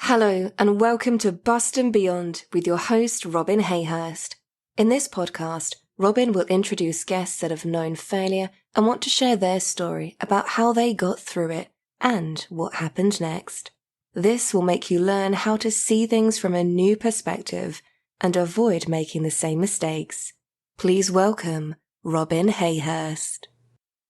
Hello and welcome to Bust and Beyond with your host Robin Hayhurst. In this podcast, Robin will introduce guests that have known failure and want to share their story about how they got through it and what happened next. This will make you learn how to see things from a new perspective and avoid making the same mistakes. Please welcome Robin Hayhurst.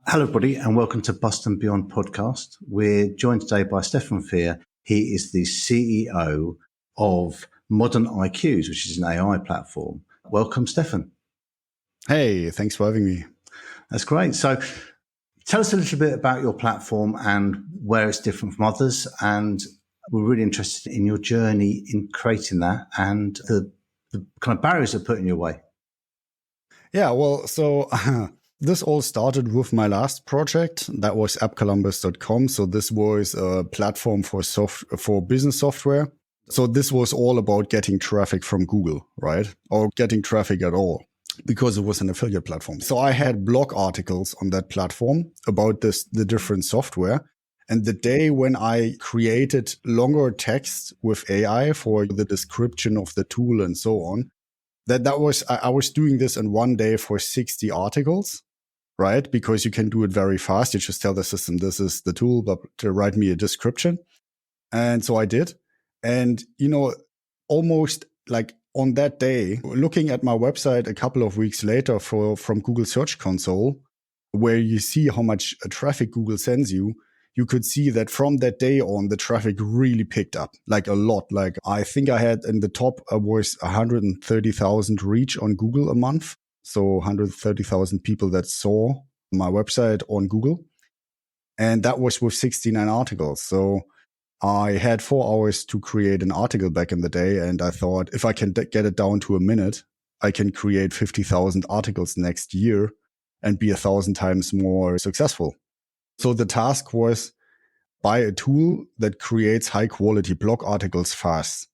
Hello everybody and welcome to Bust and Beyond podcast. We're joined today by Stefan Fehr. He is the CEO of Modern IQs, which is an AI platform. Welcome, Stefan. Hey, thanks for having me. That's great. So tell us a little bit about your platform and where it's different from others. And we're really interested in your journey in creating that and the kind of barriers that are put in your way. Yeah, well, so this all started with my last project. That was appcolumbus.com. So this was a platform for business software. So this was all about getting traffic from Google, right? Or getting traffic at all, because it was an affiliate platform. So I had blog articles on that platform about the different software. And the day when I created longer text with AI for the description of the tool and so on, I was doing this in one day for 60 articles. Right? Because you can do it very fast. You just tell the system, this is the tool, but to write me a description. And so I did. And, almost like on that day, looking at my website a couple of weeks later from Google Search Console, where you see how much traffic Google sends you, you could see that from that day on, the traffic really picked up, like a lot. Like I think I had in the top was 130,000 reach on Google a month. So 130,000 people that saw my website on Google. And that was with 69 articles. So I had 4 hours to create an article back in the day. And I thought if I can get it down to a minute, I can create 50,000 articles next year and be 1,000 times more successful. So the task was buy a tool that creates high quality blog articles fast.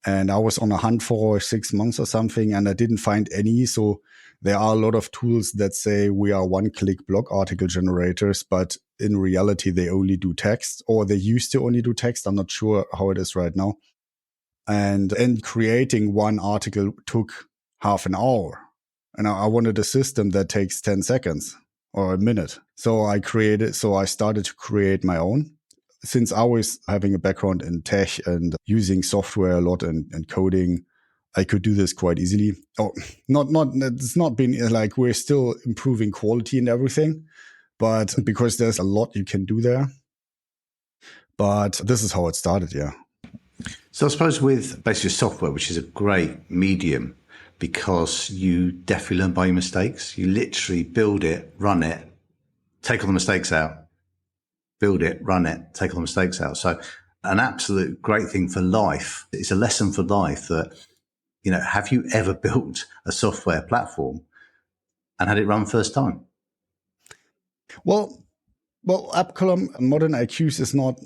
And I was on a hunt for 6 months or something, and I didn't find any. So there are a lot of tools that say we are one-click blog article generators, but in reality, they only do text, or they used to only do text. I'm not sure how it is right now. And creating one article took half an hour. And I wanted a system that takes 10 seconds or a minute. So I started to create my own. Since I was having a background in tech and using software a lot and coding, I could do this quite easily. It's not been like we're still improving quality and everything, but because there's a lot you can do there. But this is how it started, yeah. So I suppose with basically software, which is a great medium because you definitely learn by your mistakes. You literally build it, run it, take all the mistakes out. Build it, run it, take all the mistakes out. So an absolute great thing for life. It's a lesson for life that, have you ever built a software platform and had it run first time? Well, AppColumn Modern IQs is not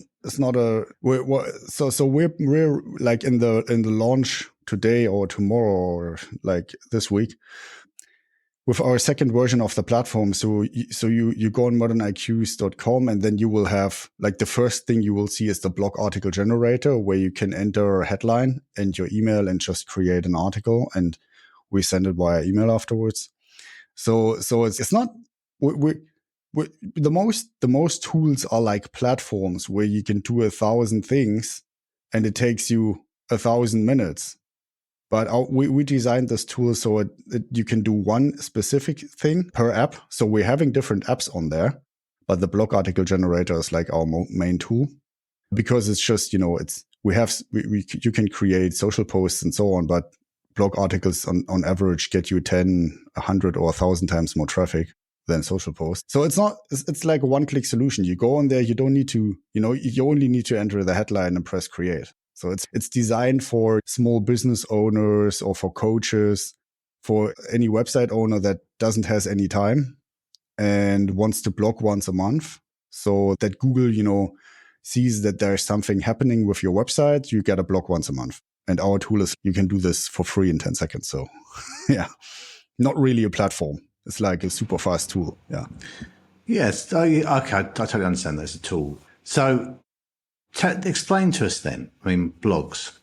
we're like in the launch today or tomorrow or like this week with our second version of the platform. So you go on moderniqs.com and then you will have like the first thing you will see is the blog article generator where you can enter a headline and your email and just create an article, and we send it via email afterwards. So it's not the most tools are like platforms where you can do 1,000 things and it takes you 1,000 minutes. But we designed this tool so you can do one specific thing per app. So we're having different apps on there, but the blog article generator is like our main tool because it's just, you can create social posts and so on, but blog articles on average get you 10, 100 or 1,000 times more traffic than social posts. So it's like a one-click solution. You go on there, you don't need to, you only need to enter the headline and press create. So it's designed for small business owners or for coaches, for any website owner that doesn't has any time and wants to blog once a month. So that Google, sees that there's something happening with your website, you get a blog once a month. And our tool is, you can do this for free in 10 seconds. So yeah, not really a platform. It's like a super fast tool. Yeah. Yes. Okay. I totally understand that it's a tool. So Explain to us then. I mean, blogs.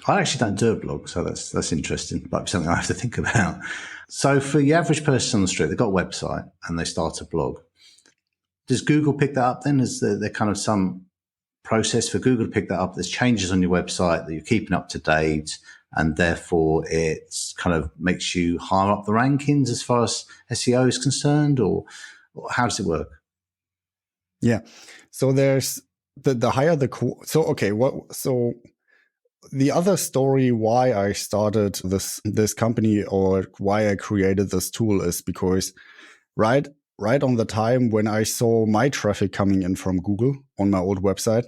I actually don't do a blog, so that's interesting. Might be something I have to think about. So for the average person on the street, they've got a website and they start a blog. Does Google pick that up then? Is there kind of some process for Google to pick that up? There's changes on your website that you're keeping up to date, and therefore it's kind of makes you higher up the rankings as far as SEO is concerned, or how does it work? Yeah. So there's the higher the so the other story why I started this company or why I created this tool is because right on the time when I saw my traffic coming in from Google on my old website,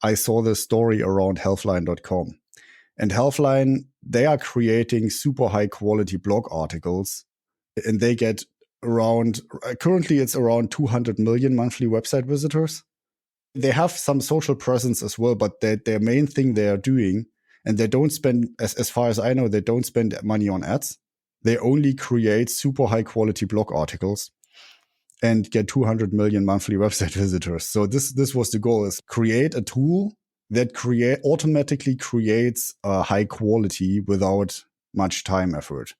I saw the story around healthline.com. And Healthline, they are creating super high quality blog articles, and they get currently it's around 200 million monthly website visitors. They have some social presence as well, but their main thing they are doing, and they don't spend, as far as I know, they don't spend money on ads. They only create super high quality blog articles and get 200 million monthly website visitors. So this was the goal, is create a tool that automatically creates high quality without much time effort.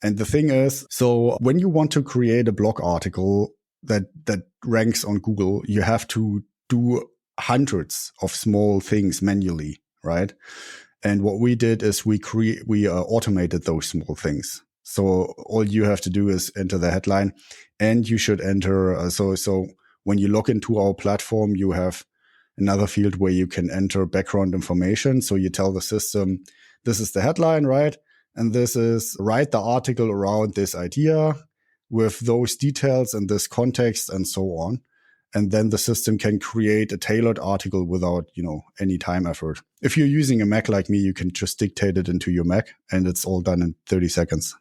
And the thing is, so when you want to create a blog article that ranks on Google, you have to do hundreds of small things manually, right? And what we did is we automated those small things. So all you have to do is enter the headline, and you should enter. So when you log into our platform, you have another field where you can enter background information. So you tell the system, this is the headline, right? And this is write the article around this idea with those details and this context and so on. And then the system can create a tailored article without, any time effort. If you're using a Mac like me, you can just dictate it into your Mac and it's all done in 30 seconds.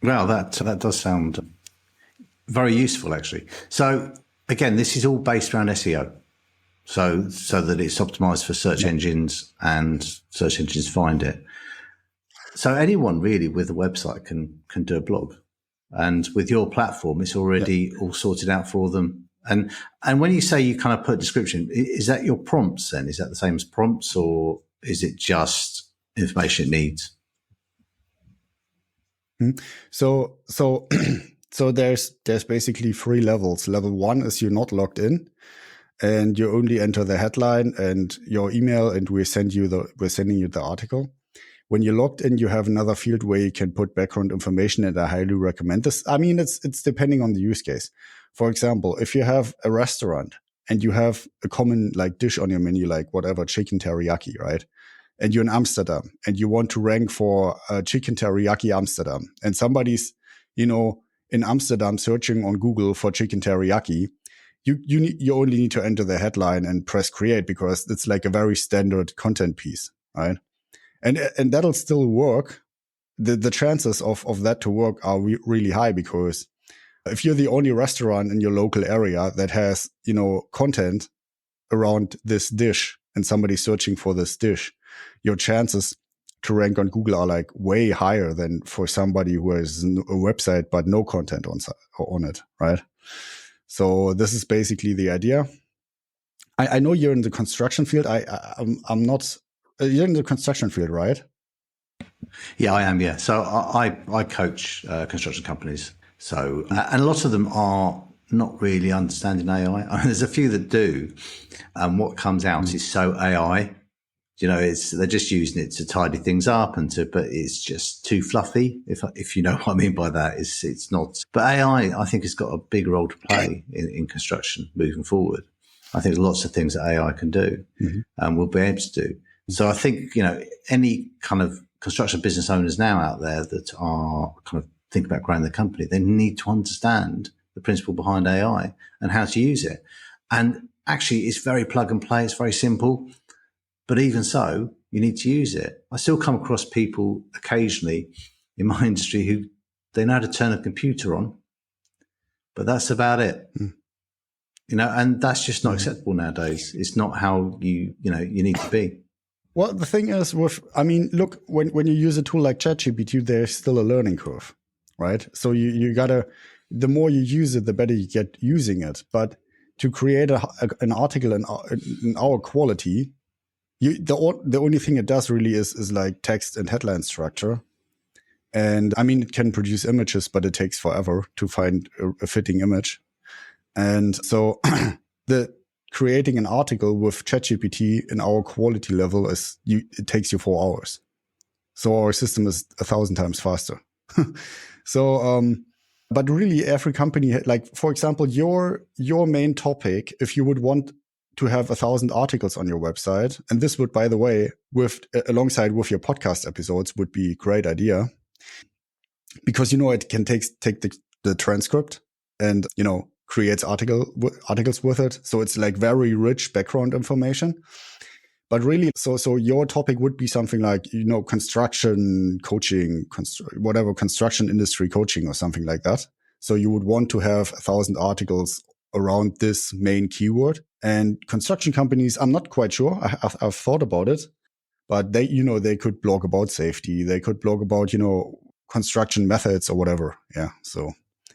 Well, that does sound very useful, actually. So again, this is all based around SEO. So that it's optimized for search engines and search engines find it. So anyone really with a website can do a blog. And with your platform, it's already all sorted out for them. And when you say you kind of put description, is that your prompts then? Is that the same as prompts, or is it just information it needs? So there's basically 3 levels. Level 1 is you're not logged in, and you only enter the headline and your email, and we're sending you the article. When you're logged in, you have another field where you can put background information, and I highly recommend this. I mean, it's depending on the use case. For example, if you have a restaurant and you have a common dish on your menu, like whatever, chicken teriyaki, right? And you're in Amsterdam and you want to rank for chicken teriyaki Amsterdam, and somebody's, in Amsterdam searching on Google for chicken teriyaki, you only need to enter the headline and press create, because it's like a very standard content piece, right? And that'll still work. The chances of that to work are really high, because if you're the only restaurant in your local area that has, content around this dish and somebody's searching for this dish, your chances to rank on Google are way higher than for somebody who has a website but no content on it, right? So this is basically the idea. I know you're in the construction field. I'm not. You're in the construction field, right? Yeah, I am. Yeah. So I coach construction companies. So, and a lot of them are not really understanding AI. I mean, there's a few that do. And what comes out is so AI, they're just using it to tidy things up but it's just too fluffy. If you know what I mean by that, it's not. But AI, I think, has got a big role to play in construction moving forward. I think lots of things that AI can do and will be able to do. So I think, any kind of construction business owners now out there that are kind of thinking about growing their company, they need to understand the principle behind AI and how to use it. And actually, it's very plug and play. It's very simple. But even so, you need to use it. I still come across people occasionally in my industry who they know how to turn a computer on, but that's about it. And that's just not acceptable nowadays. It's not how you need to be. Well, the thing is look, when you use a tool like ChatGPT, there's still a learning curve, right? So you gotta, the more you use it, the better you get using it. But to create an article in our quality, the only thing it does really is like text and headline structure. And I mean, it can produce images, but it takes forever to find a fitting image. And so creating an article with ChatGPT in our quality level it takes you 4 hours. So our system is 1,000 times faster. But really every company, like for example, your main topic, if you would want to have 1,000 articles on your website, and this would, by the way, alongside with your podcast episodes, would be a great idea, because it can take the transcript and creates articles with it, so it's like very rich background information. But really, so your topic would be something like construction coaching, construction industry coaching or something like that. So you would want to have 1,000 articles around this main keyword. And construction companies, I'm not quite sure. I've thought about it, but they could blog about safety. They could blog about construction methods or whatever. Yeah. So,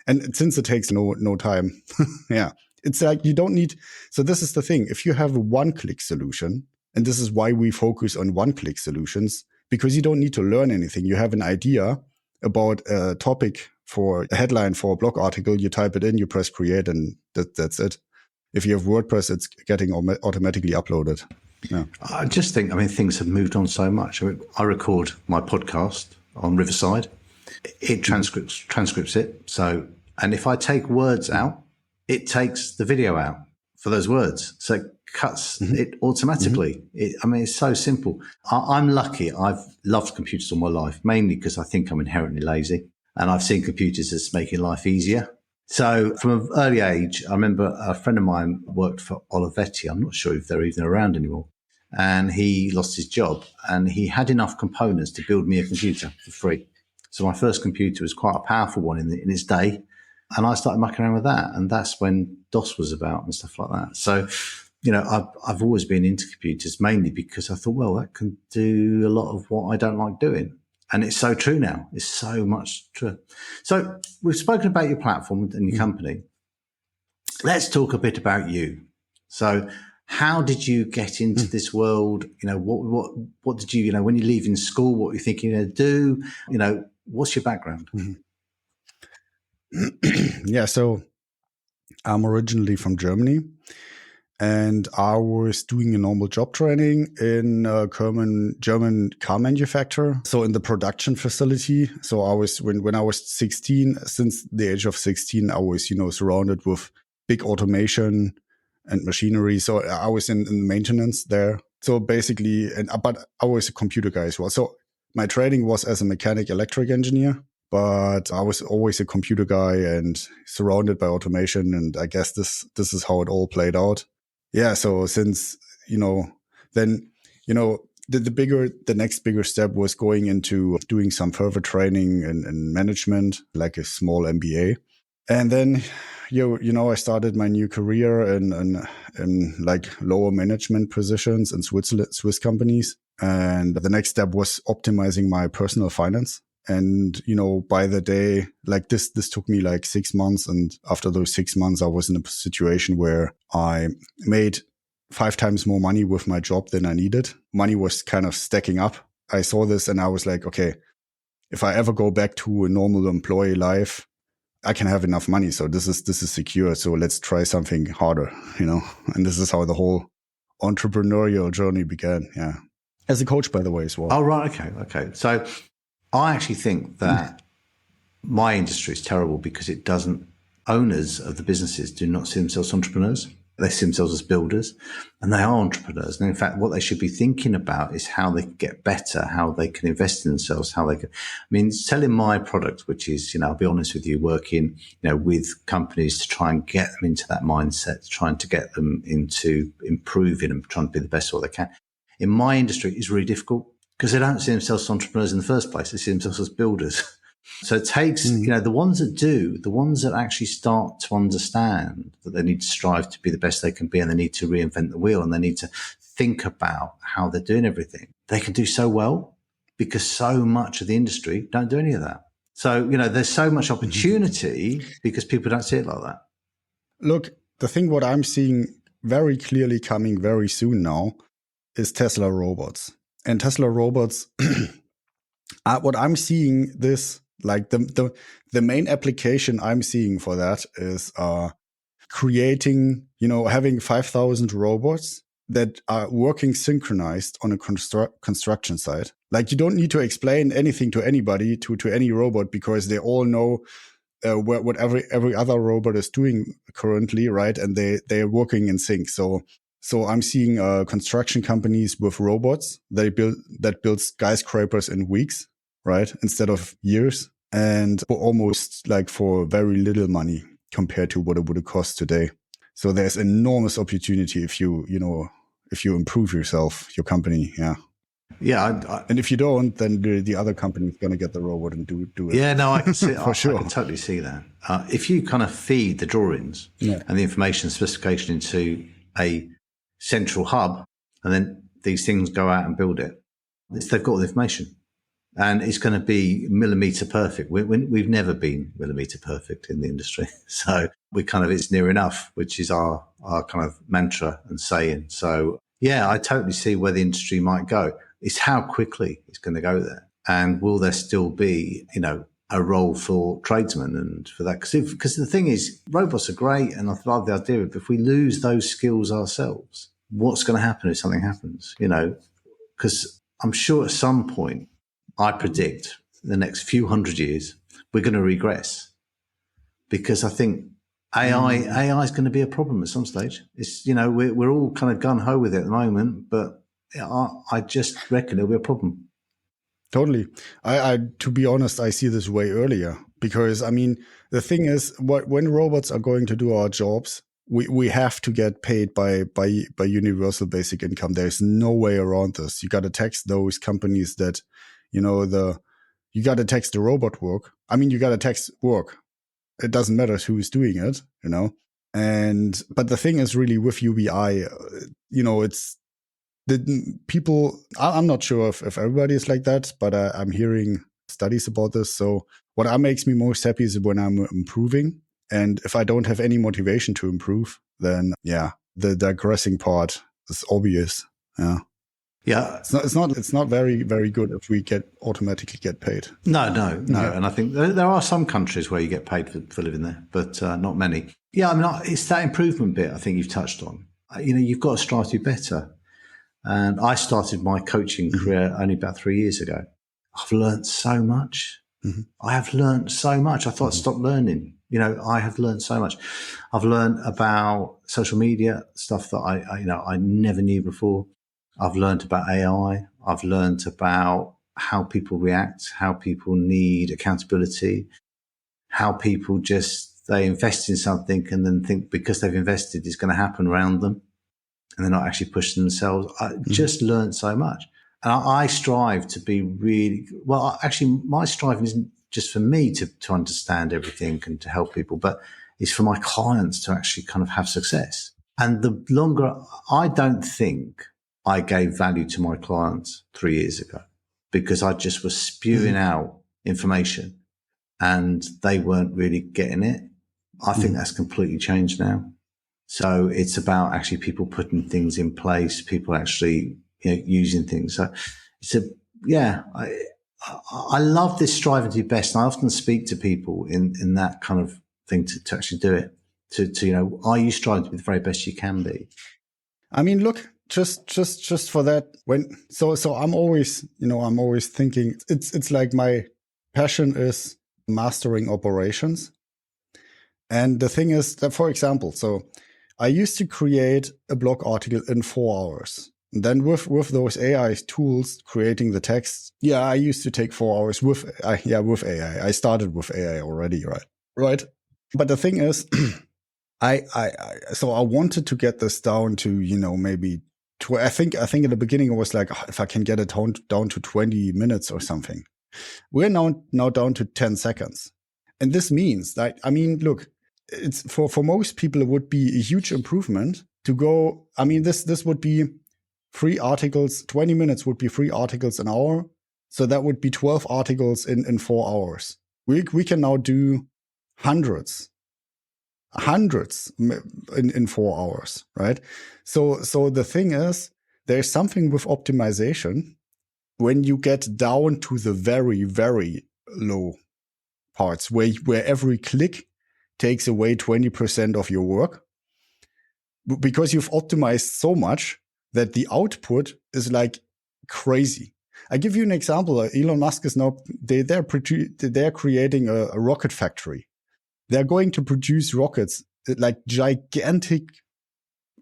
and since it takes no time, yeah, it's like you don't need. So this is the thing. If you have a one-click solution, and this is why we focus on one-click solutions, because you don't need to learn anything. You have an idea about a topic for a headline for a blog article. You type it in, you press create, and that's it. If you have WordPress, it's getting automatically uploaded. Yeah. I just think, things have moved on so much. I record my podcast on Riverside. It transcripts it. So, and if I take words out, it takes the video out for those words. So it cuts it automatically. It's so simple. I'm lucky. I've loved computers all my life, mainly because I think I'm inherently lazy, and I've seen computers as making life easier. So from an early age, I remember a friend of mine worked for Olivetti. I'm not sure if they're even around anymore. And he lost his job, and he had enough components to build me a computer for free. So my first computer was quite a powerful one in its day. And I started mucking around with that. And that's when DOS was about and stuff like that. So, I've always been into computers, mainly because I thought, well, that can do a lot of what I don't like doing. And it's so true now. It's so much true. So we've spoken about your platform and your company. Let's talk a bit about you. So how did you get into this world? What did you, when you're leaving school, what were you thinking to do? What's your background? Yeah, so I'm originally from Germany, and I was doing a normal job training in a German car manufacturer. So in the production facility. So I was, when I was 16, since the age of 16, I was, surrounded with big automation and machinery. So I was in maintenance there. So basically, but I was a computer guy as well. So my training was as a mechanic electric engineer, but I was always a computer guy and surrounded by automation. And I guess this is how it all played out. Yeah. So since, then, the next bigger step was going into doing some further training in management, like a small MBA. And then, I started my new career in like lower management positions in Swiss companies. And the next step was optimizing my personal finance. And, by the day, like this took me like 6 months. And after those 6 months, I was in a situation where I made 5 times more money with my job than I needed. Money was kind of stacking up. I saw this and I was like, okay, if I ever go back to a normal employee life, I can have enough money. So this is secure. So let's try something harder, and this is how the whole entrepreneurial journey began. Yeah. As a coach, by the way, as well. Oh, right. Okay. So I actually think that my industry is terrible because owners of the businesses do not see themselves as entrepreneurs. They see themselves as builders, and they are entrepreneurs. And in fact, what they should be thinking about is how they can get better, how they can invest in themselves, how they can, selling my product, which is, I'll be honest with you, working, with companies to try and get them into that mindset, trying to get them into improving and trying to be the best what they can. In my industry, is really difficult because they don't see themselves as entrepreneurs in the first place. They see themselves as builders. So it takes, the ones that actually start to understand that they need to strive to be the best they can be, and they need to reinvent the wheel, and they need to think about how they're doing everything. They can do so well because so much of the industry don't do any of that. So, there's so much opportunity because people don't see it like that. Look, the thing what I'm seeing very clearly coming very soon now is Tesla robots. And Tesla robots, what I'm seeing this, like the main application I'm seeing for that is creating, having 5,000 robots that are working synchronized on a construction site. Like you don't need to explain anything to anybody, to any robot, because they all know what every other robot is doing currently, right? And they're working in sync. So I'm seeing construction companies with robots that build skyscrapers in weeks, right, instead of years, and for almost like for very little money compared to what it would cost today. So there's enormous opportunity if you improve yourself, your company, yeah. Yeah, and if you don't, then the other company is going to get the robot and do it. Yeah, no, I can see for sure. I can totally see that. If you kind of feed the drawings and the information specification into a central hub, and then these things go out and build it, they've got the information, and it's going to be millimeter perfect. We've never been millimeter perfect in the industry, so it's near enough, which is our kind of mantra and saying. So yeah, I totally see where the industry might go. It's how quickly it's going to go there. And will there still be, a role for tradesmen and for that? Because the thing is, robots are great, and I love the idea of if we lose those skills ourselves, what's going to happen if something happens? Because I'm sure at some point, I predict the next few hundred years, we're going to regress. Because I think AI is going to be a problem at some stage. It's, we're all kind of gung-ho with it at the moment, but I just reckon it'll be a problem. Totally. I to be honest, I see this way earlier, because the thing is, when robots are going to do our jobs, we have to get paid by universal basic income. There's no way around this. You got to tax those companies that, you got to tax the robot work. You got to tax work. It doesn't matter who's doing it, but the thing is really with UBI, it's, the people, I'm not sure if everybody is like that, but I'm hearing studies about this. So what makes me most happy is when I'm improving. And if I don't have any motivation to improve, then the digressing part is obvious. Yeah. Yeah. It's not very, very good if we automatically get paid. No. And I think there are some countries where you get paid for living there, but not many. Yeah. It's that improvement bit I think you've touched on. You've got to strive to be better. And I started my coaching career only about 3 years ago. I've learned so much. Mm-hmm. I have learned so much. I thought I'd stop learning. I have learned so much. I've learned about social media, stuff that I never knew before. I've learned about AI. I've learned about how people react, how people need accountability, how people they invest in something and then think because they've invested, it's going to happen around them. And they're not actually pushing themselves. I just learned so much. And I strive to be really, well, actually, my striving isn't just for me to understand everything and to help people, but it's for my clients to actually kind of have success. And the longer, I don't think I gave value to my clients 3 years ago, because I just was spewing out information and they weren't really getting it. I think that's completely changed now. So it's about actually people putting things in place, people actually using things. So I love this striving to be best. And I often speak to people in that kind of thing to actually do it. To are you striving to be the very best you can be? Look, just for that, so I'm always thinking it's like my passion is mastering operations. And the thing is that, for example, so I used to create a blog article in 4 hours. And then with those AI tools creating the text, I used to take 4 hours with AI. I started with AI already, right? But the thing is, I wanted to get this down to maybe I think in the beginning it was like, if I can get it down to 20 minutes or something. We're now down to 10 seconds, and this means that look. It's for most people, it would be a huge improvement to go. This would be 3 articles, 20 minutes would be 3 articles an hour. So that would be 12 articles in 4 hours. We can now do hundreds hundreds in 4 hours, right? So the thing is, there's something with optimization when you get down to the very, very low parts where every click takes away 20% of your work, because you've optimized so much that the output is like crazy. I give you an example. Elon Musk is now, they're creating a rocket factory. They're going to produce rockets, like gigantic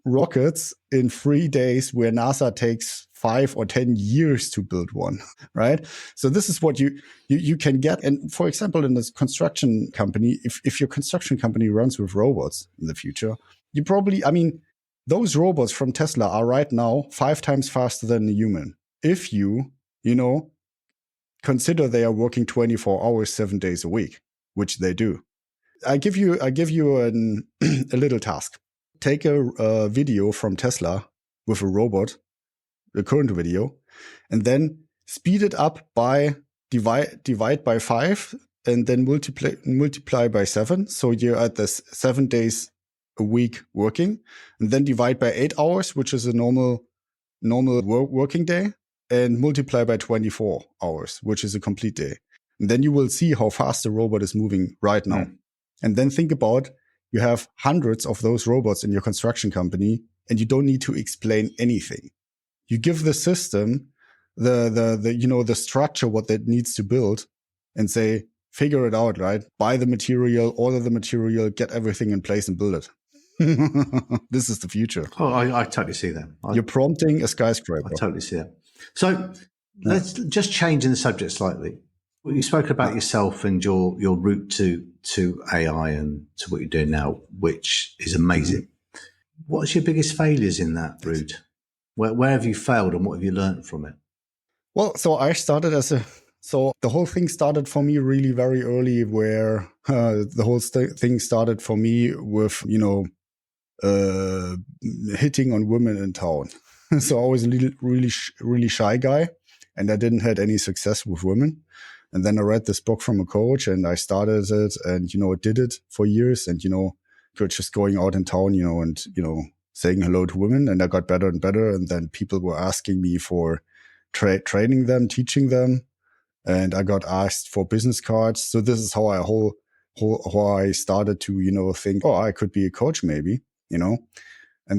rockets, in 3 days, where NASA takes 5 or 10 years to build one, right? So this is what you can get. And for example, in this construction company, if your construction company runs with robots in the future, you probably, I mean, those robots from Tesla are right now 5 times faster than a human. If you consider they are working 24 hours, 7 days a week, which they do. I give you a little task. Take a video from Tesla with a robot, the current video, and then speed it up by divide by 5, and then multiply by 7. So you're at this 7 days a week working, and then divide by 8 hours, which is a normal working day, and multiply by 24 hours, which is a complete day. And then you will see how fast the robot is moving right now. And then think about, you have hundreds of those robots in your construction company, and you don't need to explain anything. You give the system the structure, what it needs to build, and say, figure it out, right? Buy the material, order the material, get everything in place and build it. This is the future. Oh, I totally see that. You're prompting a skyscraper. I totally see that. So let's just change the subject slightly. You spoke about yourself and your route to AI and to what you're doing now, which is amazing. What's your biggest failures in that route? Where have you failed and what have you learned from it? Well, so I started so the whole thing started for me really very early, where the whole thing started for me with, hitting on women in town. So I was a really shy guy, and I didn't had any success with women. And then I read this book from a coach, and I started it, and, did it for years, and, just going out in town, and, saying hello to women. And I got better and better. And then people were asking me for training them, teaching them. And I got asked for business cards. So this is how I started to, think, oh, I could be a coach maybe, and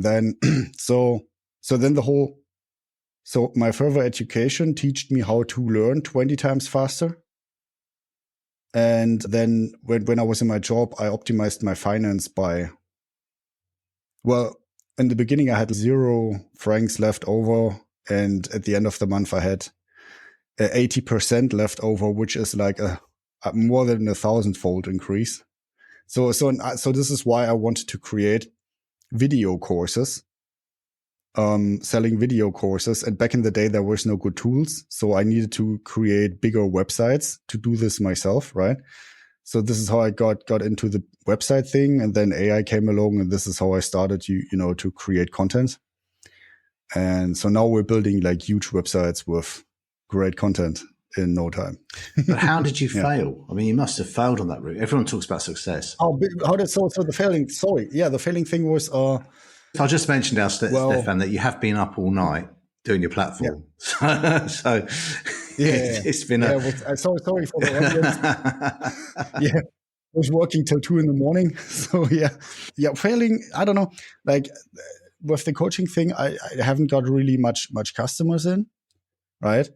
then, so then so my further education taught me how to learn 20 times faster. And then when I was in my job, I optimized my finance by, well, in the beginning, I had 0 francs left over. And at the end of the month, I had 80% left over, which is like a more than 1,000-fold increase. So this is why I wanted to create video courses. Selling video courses. And back in the day, there was no good tools. So I needed to create bigger websites to do this myself, right? So this is how I got into the website thing. And then AI came along, and this is how I started to create content. And so now we're building like huge websites with great content in no time. But how did you fail? I mean, you must have failed on that route. Everyone talks about success. So the failing, the failing thing was, I just mentioned now, Stefan, that you have been up all night doing your platform. Yeah. So it's been sorry for the audience. Yeah, I was working till 2 a.m. So failing. I don't know. Like with the coaching thing, I haven't got really much customers in, right?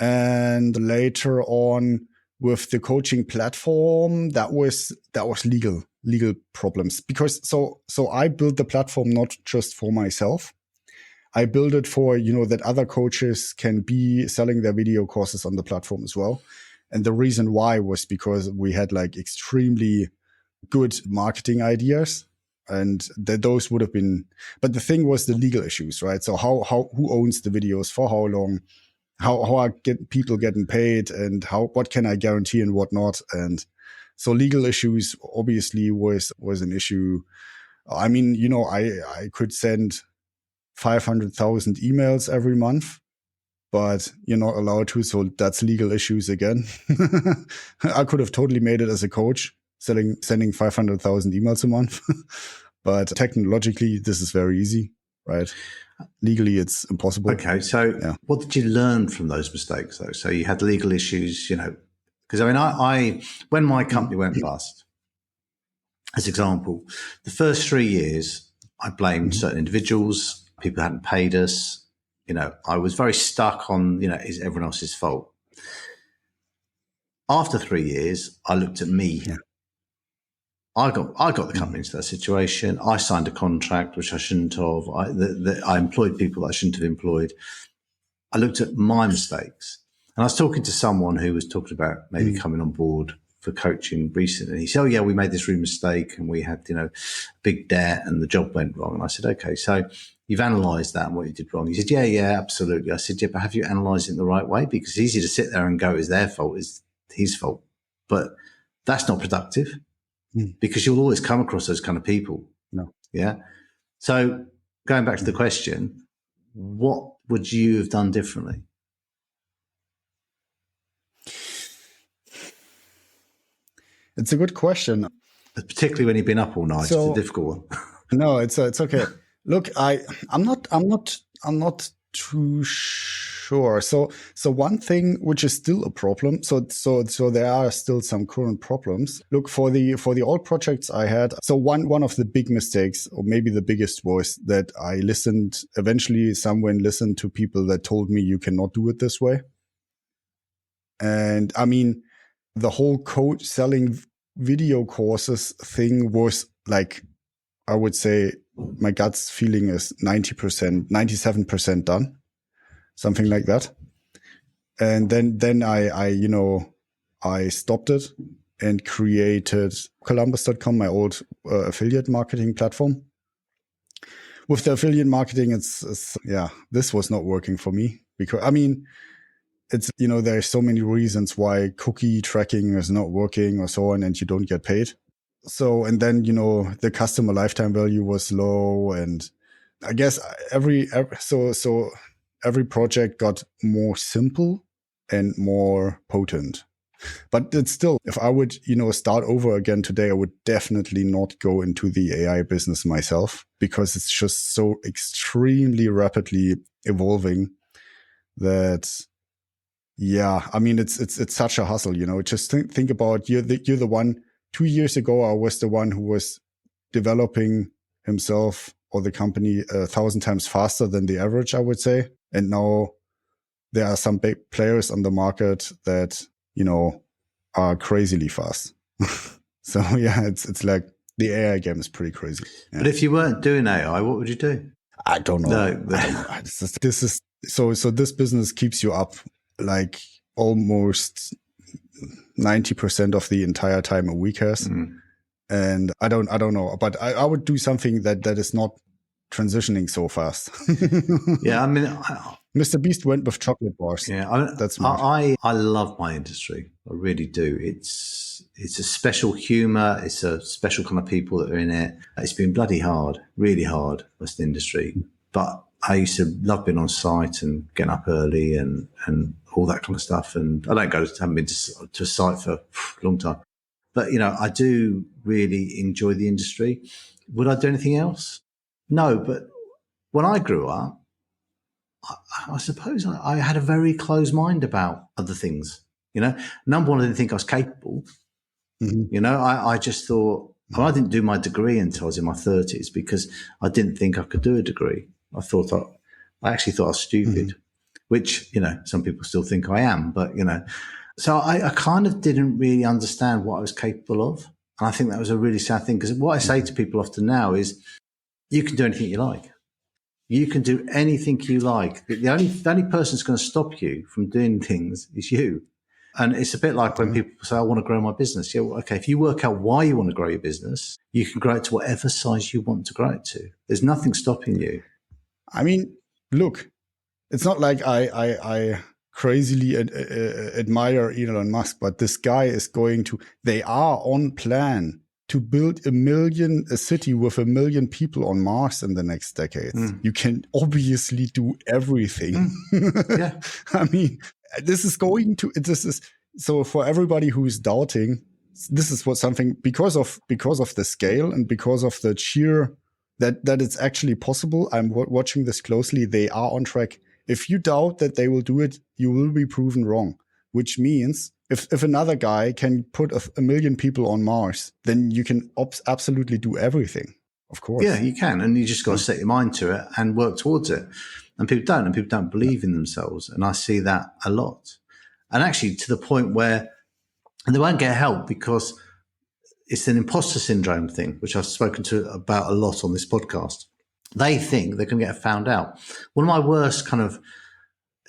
And later on with the coaching platform, that was legal problems, because so I built the platform not just for myself. I built it for, that other coaches can be selling their video courses on the platform as well. And the reason why was because we had like extremely good marketing ideas, and those would have been, but the thing was the legal issues, right? So who owns the videos for how long? How are people getting paid, and what can I guarantee and what not? And so legal issues obviously was an issue. I mean, I could send 500,000 emails every month, but you're not allowed to. So that's legal issues again. I could have totally made it as a coach. sending 500,000 emails a month. But technologically, this is very easy, right? Legally, it's impossible. Okay, so what did you learn from those mistakes, though? So you had legal issues, because I when my company went bust, as example, the first 3 years, I blamed certain individuals. People hadn't paid us. I was very stuck on, is everyone else's fault? After 3 years, I looked at me. Yeah. I got the company into that situation. I signed a contract, which I shouldn't have. I employed people that I shouldn't have employed. I looked at my mistakes. And I was talking to someone who was talking about maybe coming on board for coaching recently. He said, oh, yeah, we made this real mistake and we had, big debt and the job went wrong. And I said, okay, so you've analysed that and what you did wrong. He said, yeah, absolutely. I said, yeah, but have you analysed it in the right way? Because it's easy to sit there and go, it's their fault, it's his fault. But that's not productive. Because you'll always come across those kind of people. No. Yeah. So going back to the question, what would you have done differently? It's a good question. Particularly when you've been up all night. It's a difficult one. No, it's okay. Look, I'm not too sure. So one thing which is still a problem. So there are still some current problems. Look, for the old projects I had. So one of the big mistakes, or maybe the biggest, was that I eventually someone listened to people that told me you cannot do it this way. And I mean, the whole code selling video courses thing was like, I would say my gut's feeling is 90%, 97% done. Something like that. And then I stopped it and created columbus.com, my old affiliate marketing platform. With the affiliate marketing, this was not working for me because, I mean, it's, there's so many reasons why cookie tracking is not working or so on, and you don't get paid. So, and then, the customer lifetime value was low, and I guess every project got more simple and more potent. But it's still, if I would, start over again today, I would definitely not go into the AI business myself, because it's just so extremely rapidly evolving that, I mean, it's such a hustle, just think about, you're the one. 2 years ago, I was the one who was developing himself or the company 1,000 times faster than the average, I would say. And now there are some big players on the market that, are crazily fast. So it's like the AI game is pretty crazy. Yeah. But if you weren't doing AI, what would you do? I don't know. No. This is so this business keeps you up like almost 90% of the entire time a week has. And I don't know, but I would do something that is not transitioning so fast. Yeah, I mean, Mr. Beast went with chocolate bars. Yeah, that's smart. I love my industry. I really do. It's a special humor. It's a special kind of people that are in it. It's been bloody hard, really hard, this industry. But I used to love being on site and getting up early and all that kind of stuff. And I haven't been to a site for a long time. But, I do really enjoy the industry. Would I do anything else? No, but when I grew up, I suppose I had a very closed mind about other things. Number one, I didn't think I was capable. Mm-hmm. I just thought, I didn't do my degree until I was in my 30s because I didn't think I could do a degree. I actually thought I was stupid, which, some people still think I am, but, so I kind of didn't really understand what I was capable of. And I think that was a really sad thing, because what I say to people often now is, you can do anything you like. You can do anything you like. The only person that's going to stop you from doing things is you. And it's a bit like when people say, I want to grow my business. Yeah, well, okay, if you work out why you want to grow your business, you can grow it to whatever size you want to grow it to. There's nothing stopping you. I mean, look, it's not like I crazily admire Elon Musk, but this guy is they are on plan to build a city with 1 million people on Mars in the next decade. You can obviously do everything. Yeah. I mean, so for everybody who's doubting, this is what something because of the scale and because of the sheer that it's actually possible. I'm watching this closely. They are on track. If you doubt that they will do it, you will be proven wrong, which means if another guy can put a million people on Mars, then you can absolutely do everything. Of course. Yeah, you can. And you just got to set your mind to it and work towards it. And people don't believe in themselves. And I see that a lot. And actually to the point where, and they won't get help because it's an imposter syndrome thing, which I've spoken to about a lot on this podcast. They think they can get found out. One of my worst kind of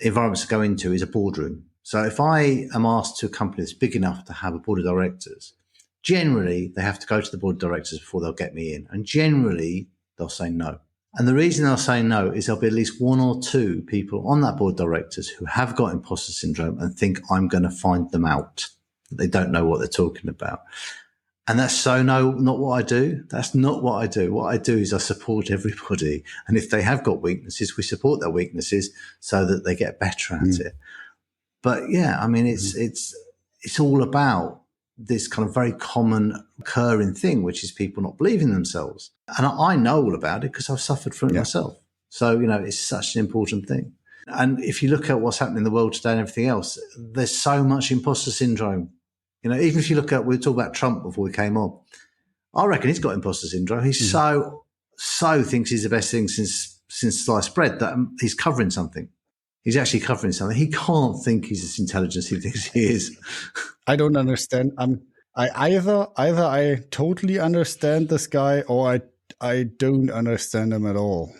environments to go into is a boardroom. So if I am asked to a company that's big enough to have a board of directors, generally they have to go to the board of directors before they'll get me in. And generally they'll say no. And the reason they'll say no is there'll be at least one or two people on that board of directors who have got imposter syndrome and think I'm going to find them out. They don't know what they're talking about. And that's not what I do. That's not what I do. What I do is I support everybody. And if they have got weaknesses, we support their weaknesses so that they get better at it. But yeah, I mean, it's all about this kind of very common occurring thing, which is people not believing themselves. And I know all about it because I've suffered from it myself. So, it's such an important thing. And if you look at what's happening in the world today and everything else, there's so much imposter syndrome. Even if you look at, we were talking about Trump before we came on. I reckon he's got imposter syndrome. He's so thinks he's the best thing since sliced bread that he's covering something. He's actually covering something. He can't think he's as intelligent as he thinks he is. I don't understand. Either I totally understand this guy or I don't understand him at all.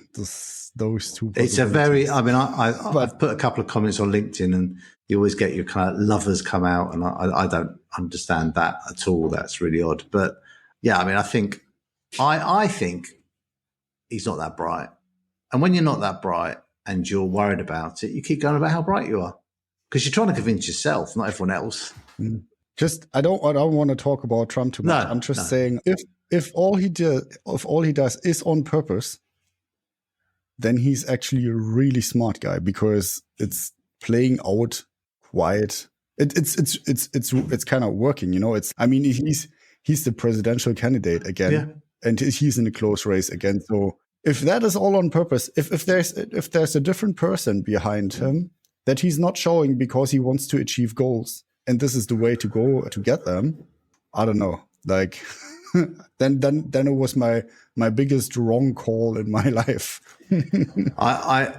Those two. It's a very, I've put a couple of comments on LinkedIn and you always get your kind of lovers come out and I don't understand that at all. That's really odd. But yeah, I think he's not that bright. And when you're not that bright and you're worried about it, you keep going about how bright you are because you're trying to convince yourself, not everyone else. I don't want to talk about Trump too much. I'm just saying if all he does is on purpose, then he's actually a really smart guy because it's playing out quite. It's kind of working, he's the presidential candidate again, and he's in a close race again. So if that is all on purpose, if there's a different person behind him that he's not showing because he wants to achieve goals, and this is the way to go to get them, I don't know. Like then it was my biggest wrong call in my life. I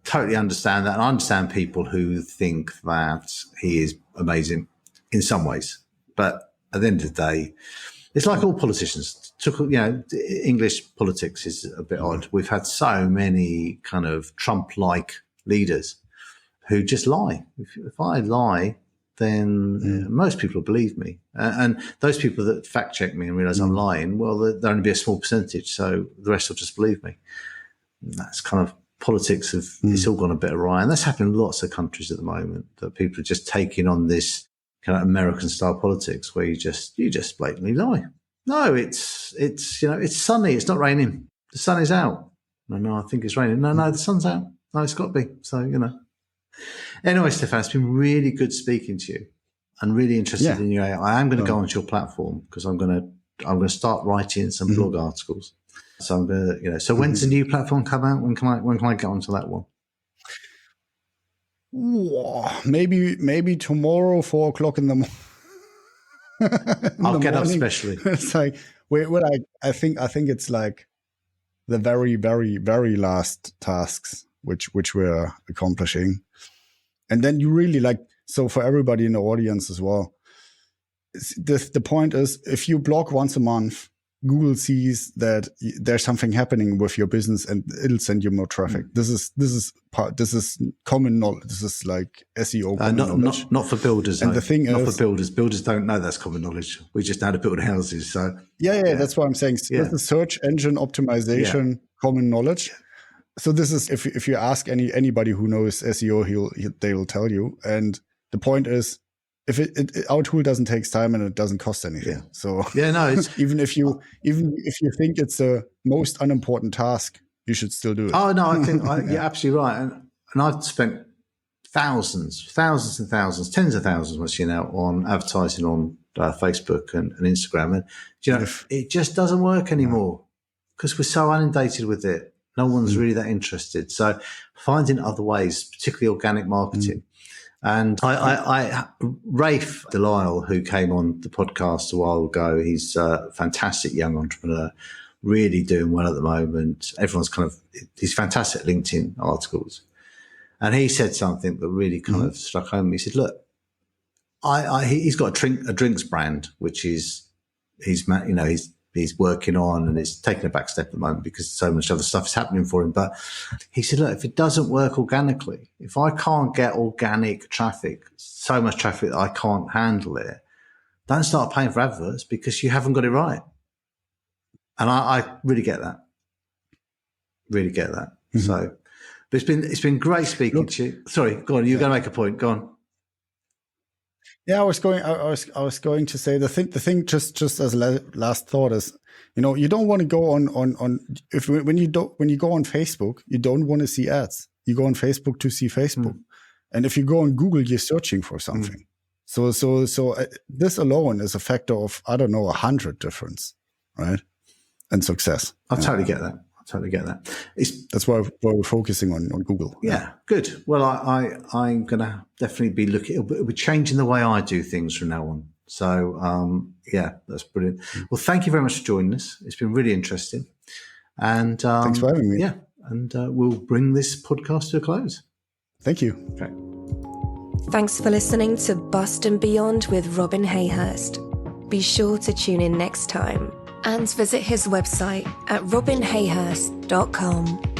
totally understand that. And I understand people who think that he is amazing in some ways. But at the end of the day, it's like all politicians. English politics is a bit odd. We've had so many kind of Trump-like leaders who just lie. If I lie, then most people believe me. And those people that fact check me and realize I'm lying, well, there'll only be a small percentage. So the rest will just believe me. And that's kind of politics it's all gone a bit awry. And that's happening in lots of countries at the moment, that people are just taking on this kind of American style politics where you just blatantly lie. No, it's sunny. It's not raining. The sun is out. No, I think it's raining. No, the sun's out. No, it's got to be. So, Anyway, Stefan, it's been really good speaking to you and really interested in you. I am going to go onto your platform because I'm going to start writing some blog articles. So I'm going to, so when's the new platform come out? When can I get onto that one? Maybe tomorrow, 4:00 in the morning. I'll get up specially. It's like, I think it's like the very, very, very last tasks which we're accomplishing. And then you really so for everybody in the audience as well, the point is, if you blog once a month, Google sees that there's something happening with your business and it'll send you more traffic. This is common knowledge. This is like SEO knowledge. Not for builders. And the thing not is, for builders. Builders don't know that's common knowledge. We just know how to build houses. So yeah, that's what I'm saying. So this is search engine optimization, common knowledge. So this is if you ask anybody who knows SEO, they will tell you. And the point is, if our tool doesn't take time and it doesn't cost anything. So it's even if you think it's the most unimportant task, you should still do it. Oh no, I think you're absolutely right. And I've spent thousands and thousands, tens of thousands, on advertising on Facebook and Instagram. And, it just doesn't work anymore because we're so inundated with it. No one's really that interested. So finding other ways, particularly organic marketing. And Rafe Delisle, who came on the podcast a while ago, he's a fantastic young entrepreneur, really doing well at the moment. He's fantastic at LinkedIn articles. And he said something that really kind of struck home. He said, look, he's got a drinks brand, which he's working on, and it's taking a back step at the moment because so much other stuff is happening for him. But he said, look, if it doesn't work organically, if I can't get organic traffic, so much traffic that I can't handle it, don't start paying for adverts because you haven't got it right. And I really get that. Really get that. So, but it's been great speaking to you. Sorry, go on. You're going to make a point. Go on. Yeah, I was going to say the thing just as a last thought is, you don't want to go on when you go on Facebook, you don't want to see ads. You go on Facebook to see Facebook, and if you go on Google, you're searching for something. So this alone is a factor of 100 difference, right? And success. I totally get that. That's why we're focusing on Google. Yeah, good. Well, I'm going to definitely be looking. It'll be changing the way I do things from now on. So, that's brilliant. Well, thank you very much for joining us. It's been really interesting. And thanks for having me. Yeah, and we'll bring this podcast to a close. Thank you. Okay. Thanks for listening to Bust and Beyond with Robin Hayhurst. Be sure to tune in next time and visit his website at robinhayhurst.com.